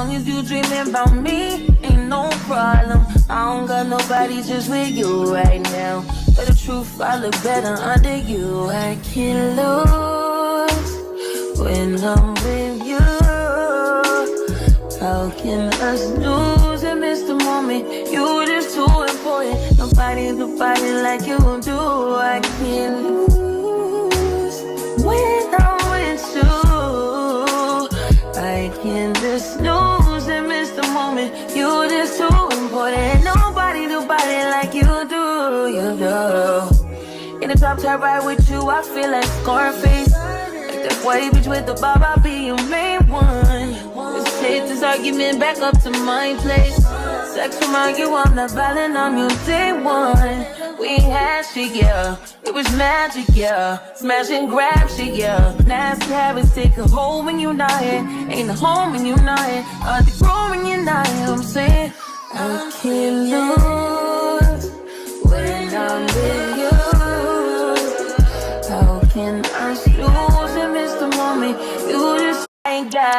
long as you dreaming about me, ain't no problem. I don't got nobody just with you right now. But the truth, I look better under you. I can't lose when I'm with you. How can us lose and miss the moment? You just too important. Nobody do body like you do. I can't lose when I'm with you. I can't just lose and miss the moment. You just too important. Nobody do body like you do. You do. In the top top ride with you, I feel like Scarface. Like that white bitch with the bob, I'll be your main one. Let's take this argument back up to my place. Sex remind you I'm not violent, I'm your day one. We had shit, yeah. It was magic, yeah. Smash and grab shit, yeah. Nasty habits take a hold when you're not here. Ain't a home when you're not here. They grow when you're not here. I'm saying I can't lose when I'm with you. How can I lose and miss the moment? You just ain't got